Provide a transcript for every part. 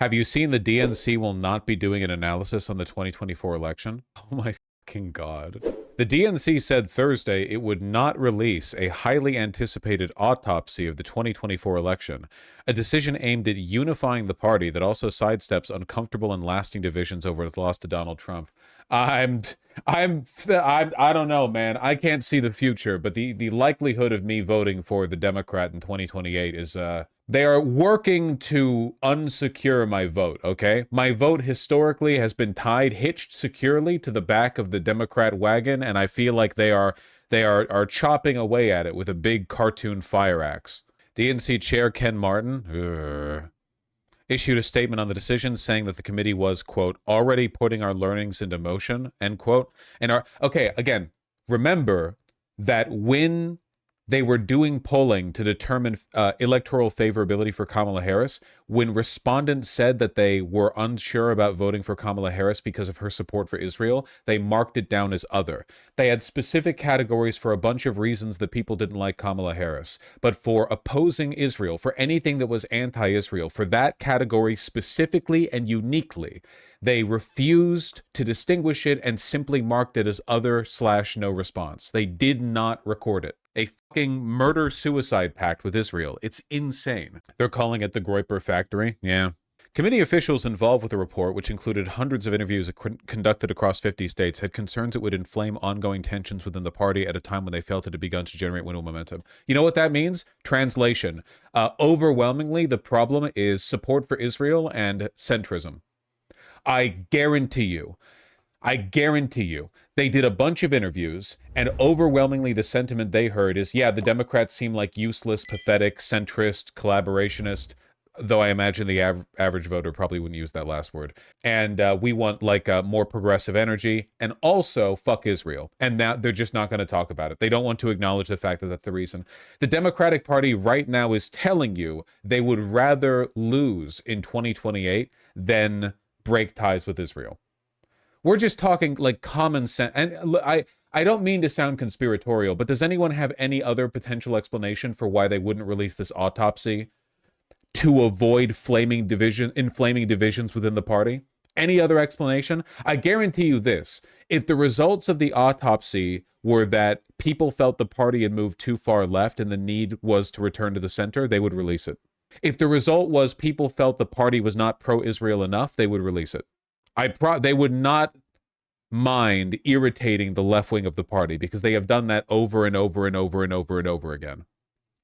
Have you seen the DNC will not be doing an analysis on the 2024 election? Oh my fucking God. The DNC said Thursday it would not release a highly anticipated autopsy of the 2024 election, a decision aimed at unifying the party that also sidesteps uncomfortable and lasting divisions over its loss to Donald Trump. I don't know, man. I can't see the future, but the likelihood of me voting for the Democrat in 2028 is they are working to unsecure my vote, okay? My vote historically has been hitched securely to the back of the Democrat wagon, and I feel like they are chopping away at it with a big cartoon fire axe. DNC Chair Ken Martin issued a statement on the decision saying that the committee was, quote, already putting our learnings into motion, end quote. And again, remember that when they were doing polling to determine electoral favorability for Kamala Harris, when respondents said that they were unsure about voting for Kamala Harris because of her support for Israel, they marked it down as other. They had specific categories for a bunch of reasons that people didn't like Kamala Harris. But for opposing Israel, for anything that was anti-Israel, for that category specifically and uniquely, they refused to distinguish it and simply marked it as other/no response. They did not record it. A fucking murder-suicide pact with Israel. It's insane. They're calling it the Groyper Factory. Yeah. Committee officials involved with the report, which included hundreds of interviews conducted across 50 states, had concerns it would inflame ongoing tensions within the party at a time when they felt it had begun to generate window momentum. You know what that means? Translation. Overwhelmingly, the problem is support for Israel and centrism. I guarantee you, they did a bunch of interviews, and overwhelmingly the sentiment they heard is, yeah, the Democrats seem like useless, pathetic, centrist, collaborationist, though I imagine the average voter probably wouldn't use that last word. And we want, like, more progressive energy, and also fuck Israel. And now they're just not going to talk about it. They don't want to acknowledge the fact that that's the reason. The Democratic Party right now is telling you they would rather lose in 2028 than break ties with Israel. We're just talking like common sense. And I don't mean to sound conspiratorial, but does anyone have any other potential explanation for why they wouldn't release this autopsy to avoid inflaming divisions within the party? Any other explanation? I guarantee you this. If the results of the autopsy were that people felt the party had moved too far left and the need was to return to the center, they would release it. If the result was people felt the party was not pro-Israel enough, they would release it. They would not mind irritating the left wing of the party because they have done that over and over and over and over and over again.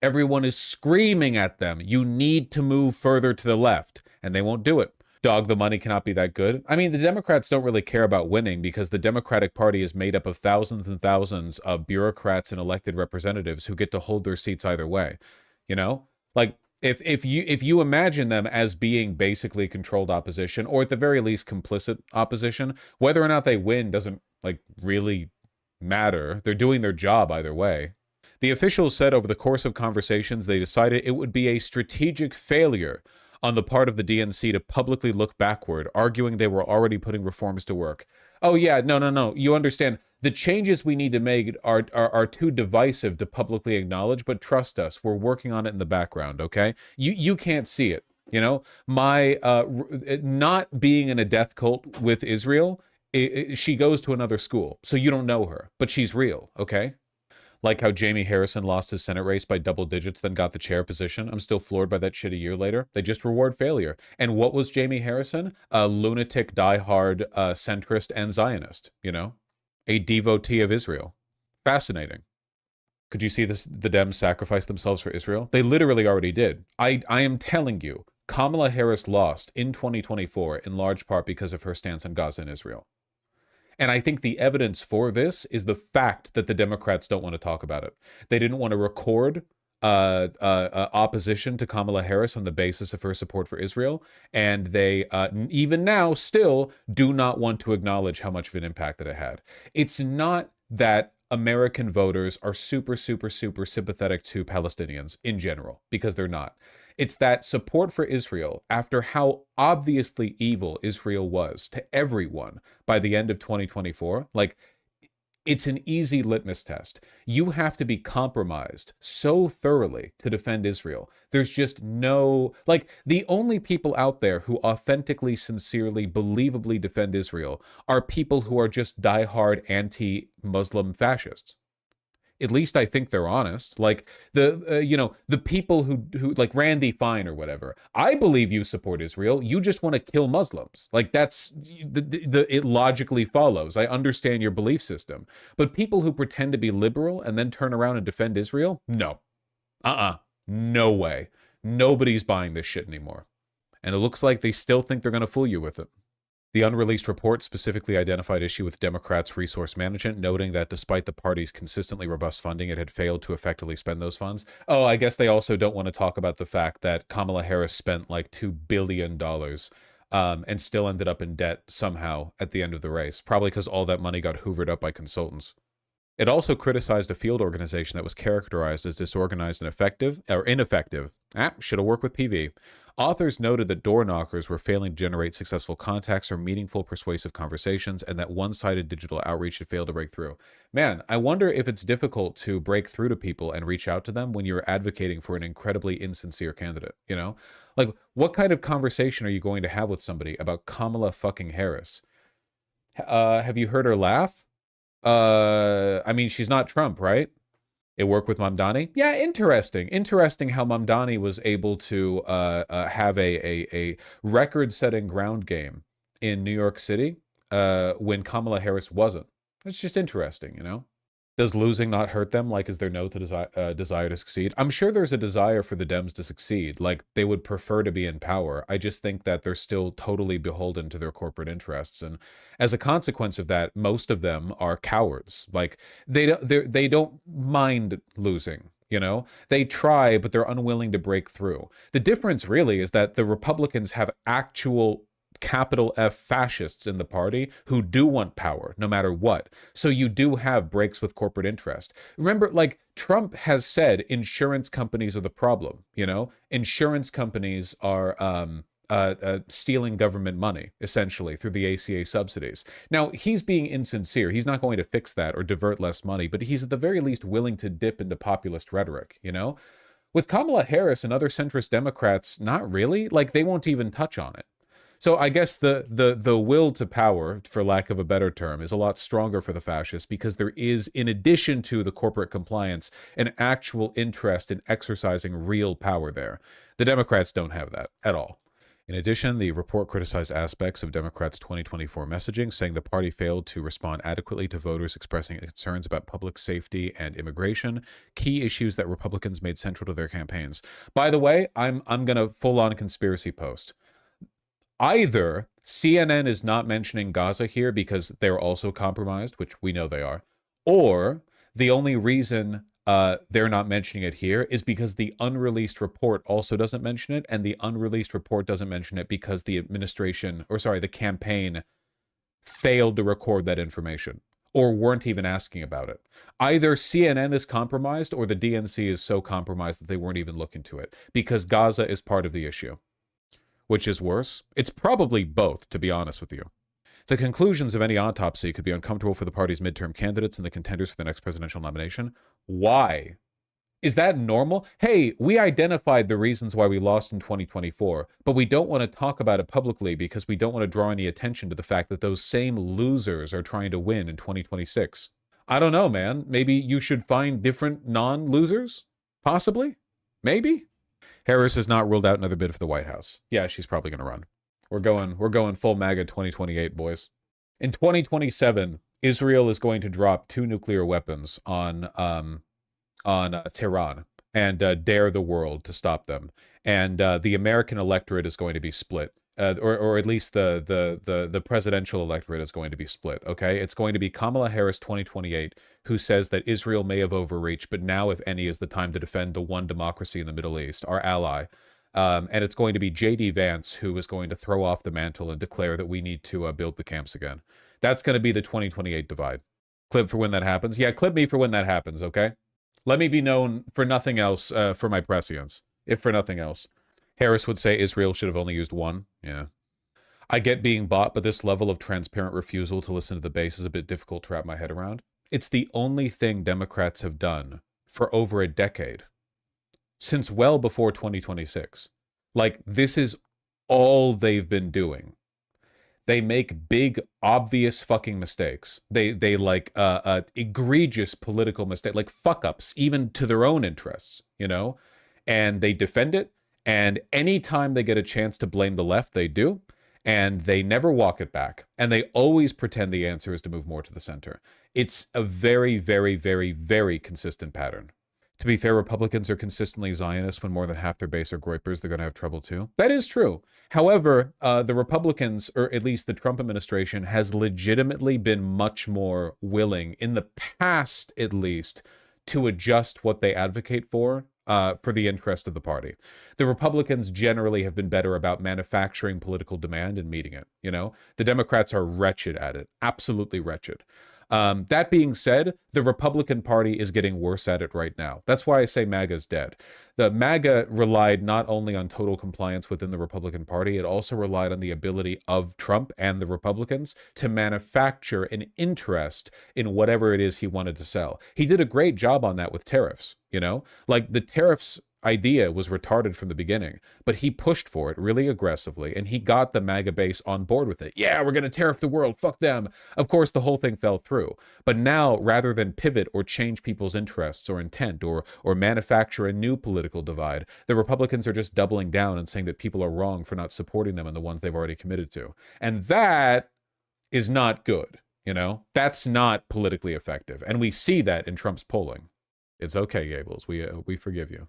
Everyone is screaming at them, you need to move further to the left, and they won't do it. Dog, the money cannot be that good. I mean, the Democrats don't really care about winning because the Democratic Party is made up of thousands and thousands of bureaucrats and elected representatives who get to hold their seats either way. You know? Like, if you imagine them as being basically controlled opposition, or at the very least complicit opposition, whether or not they win doesn't like really matter. They're doing their job either way. The officials said over the course of conversations they decided it would be a strategic failure on the part of the DNC to publicly look backward, arguing they were already putting reforms to work. Oh yeah, no. You understand, the changes we need to make are too divisive to publicly acknowledge, but trust us, we're working on it in the background, okay? You can't see it, you know? My not being in a death cult with Israel, she goes to another school, so you don't know her, but she's real, okay? Like how Jamie Harrison lost his Senate race by double digits, then got the chair position. I'm still floored by that shit a year later. They just reward failure. And what was Jamie Harrison? A lunatic, diehard, centrist, and Zionist, you know? A devotee of Israel. Fascinating. Could you see this? The Dems sacrifice themselves for Israel? They literally already did. I am telling you, Kamala Harris lost in 2024 in large part because of her stance on Gaza and Israel. And I think the evidence for this is the fact that the Democrats don't want to talk about it. They didn't want to record opposition to Kamala Harris on the basis of her support for Israel. And they, even now, still do not want to acknowledge how much of an impact that it had. It's not that American voters are super sympathetic to Palestinians in general, because they're not. It's that support for Israel, after how obviously evil Israel was to everyone by the end of 2024, like, It's an easy litmus test. You have to be compromised so thoroughly to defend Israel. There's just no, like, the only people out there who authentically, sincerely, believably defend Israel are people who are just diehard anti-Muslim fascists. At least I think they're honest. Like the people who like Randy Fine or whatever. I believe you support Israel. You just want to kill Muslims. Like that's it logically follows. I understand your belief system, but people who pretend to be liberal and then turn around and defend Israel, no, no way. Nobody's buying this shit anymore, and it looks like they still think they're going to fool you with it. The unreleased report specifically identified issue with Democrats' resource management, noting that despite the party's consistently robust funding, it had failed to effectively spend those funds. Oh, I guess they also don't want to talk about the fact that Kamala Harris spent like $2 billion and still ended up in debt somehow at the end of the race, probably because all that money got hoovered up by consultants. It also criticized a field organization that was characterized as disorganized and ineffective. Should have worked with PV. Authors noted that door knockers were failing to generate successful contacts or meaningful persuasive conversations, and that one-sided digital outreach had failed to break through. Man, I wonder if it's difficult to break through to people and reach out to them when you're advocating for an incredibly insincere candidate, you know? Like, what kind of conversation are you going to have with somebody about Kamala fucking Harris? Have you heard her laugh? I mean, she's not Trump, right? It worked with Mamdani. Yeah, interesting. Interesting how Mamdani was able to have a record-setting ground game in New York City when Kamala Harris wasn't. It's just interesting, you know? Does losing not hurt them? Like, is there no desire to succeed? I'm sure there's a desire for the Dems to succeed. Like, they would prefer to be in power. I just think that they're still totally beholden to their corporate interests. And as a consequence of that, most of them are cowards. Like, they don't mind losing. You know, they try, but they're unwilling to break through. The difference really is that the Republicans have actual capital F fascists in the party who do want power no matter what. So you do have breaks with corporate interest. Remember, like, Trump has said insurance companies are the problem, you know? Insurance companies are stealing government money, essentially, through the ACA subsidies. Now, he's being insincere. He's not going to fix that or divert less money, but he's at the very least willing to dip into populist rhetoric, you know? With Kamala Harris and other centrist Democrats, not really. Like, they won't even touch on it. So I guess the will to power, for lack of a better term, is a lot stronger for the fascists because there is, in addition to the corporate compliance, an actual interest in exercising real power there. The Democrats don't have that at all. In addition, the report criticized aspects of Democrats' 2024 messaging, saying the party failed to respond adequately to voters expressing concerns about public safety and immigration, key issues that Republicans made central to their campaigns. By the way, I'm going to full-on conspiracy post. Either CNN is not mentioning Gaza here because they're also compromised, which we know they are, or the only reason they're not mentioning it here is because the unreleased report also doesn't mention it, and the unreleased report doesn't mention it because the the campaign failed to record that information or weren't even asking about it. Either CNN is compromised or the DNC is so compromised that they weren't even looking to it because Gaza is part of the issue. Which is worse? It's probably both, to be honest with you. The conclusions of any autopsy could be uncomfortable for the party's midterm candidates and the contenders for the next presidential nomination. Why? Is that normal? Hey, we identified the reasons why we lost in 2024, but we don't want to talk about it publicly because we don't want to draw any attention to the fact that those same losers are trying to win in 2026. I don't know, man. Maybe you should find different non-losers? Possibly? Maybe? Harris has not ruled out another bid for the White House. Yeah, she's probably going to run. We're going full MAGA 2028, boys. In 2027, Israel is going to drop 2 nuclear weapons on Tehran and dare the world to stop them. And the American electorate is going to be split. Or at least the presidential electorate is going to be split, okay? It's going to be Kamala Harris 2028, who says that Israel may have overreached, but now, if any, is the time to defend the one democracy in the Middle East, our ally. And it's going to be J.D. Vance, who is going to throw off the mantle and declare that we need to build the camps again. That's going to be the 2028 divide. Clip for when that happens. Yeah, clip me for when that happens, okay? Let me be known for nothing else for my prescience, if for nothing else. Harris would say Israel should have only used 1. Yeah. I get being bought, but this level of transparent refusal to listen to the base is a bit difficult to wrap my head around. It's the only thing Democrats have done for over a decade, since well before 2026. Like, this is all they've been doing. They make big, obvious fucking mistakes. They like egregious political mistake, like fuck ups, even to their own interests, you know, and they defend it. And anytime they get a chance to blame the left, they do. And they never walk it back. And they always pretend the answer is to move more to the center. It's a very, very, very, very consistent pattern. To be fair, Republicans are consistently Zionists. When more than half their base are Groypers, they're going to have trouble too. That is true. However, the Republicans, or at least the Trump administration, has legitimately been much more willing, in the past at least, to adjust what they advocate for the interest of the party. The Republicans generally have been better about manufacturing political demand and meeting it. You know, the Democrats are wretched at it, absolutely wretched. That being said, the Republican Party is getting worse at it right now. That's why I say MAGA's dead. The MAGA relied not only on total compliance within the Republican Party, it also relied on the ability of Trump and the Republicans to manufacture an interest in whatever it is he wanted to sell. He did a great job on that with tariffs, you know? Like, the tariffs idea was retarded from the beginning, but he pushed for it really aggressively, and he got the MAGA base on board with it. Yeah, we're going to tariff the world, fuck them. Of course, the whole thing fell through. But now, rather than pivot or change people's interests or intent or manufacture a new political divide, the Republicans are just doubling down and saying that people are wrong for not supporting them and the ones they've already committed to. And that is not good, you know? That's not politically effective. And we see that in Trump's polling. It's okay, Gables. We forgive you.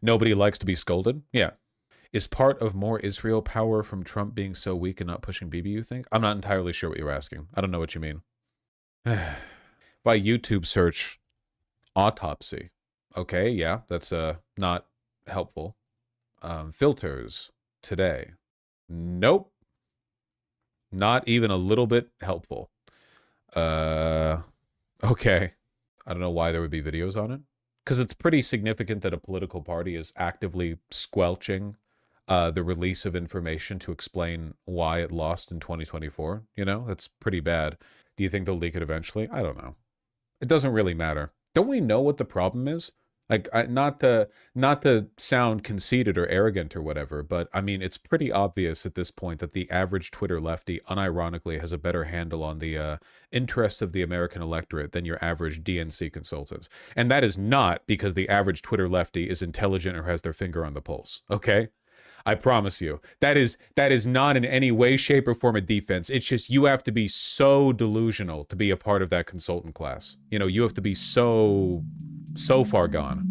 Nobody likes to be scolded? Yeah. Is part of more Israel power from Trump being so weak and not pushing Bibi, you think? I'm not entirely sure what you're asking. I don't know what you mean. By YouTube search, autopsy. Okay, yeah, that's not helpful. Filters, today. Nope. Not even a little bit helpful. Okay. I don't know why there would be videos on it. Because it's pretty significant that a political party is actively squelching the release of information to explain why it lost in 2024. You know, that's pretty bad. Do you think they'll leak it eventually? I don't know. It doesn't really matter. Don't we know what the problem is? Like, not to sound conceited or arrogant or whatever, but I mean, it's pretty obvious at this point that the average Twitter lefty unironically has a better handle on the interests of the American electorate than your average DNC consultant. And that is not because the average Twitter lefty is intelligent or has their finger on the pulse, okay? I promise you. That is not in any way, shape, or form a defense. It's just you have to be so delusional to be a part of that consultant class. You know, you have to be so far gone.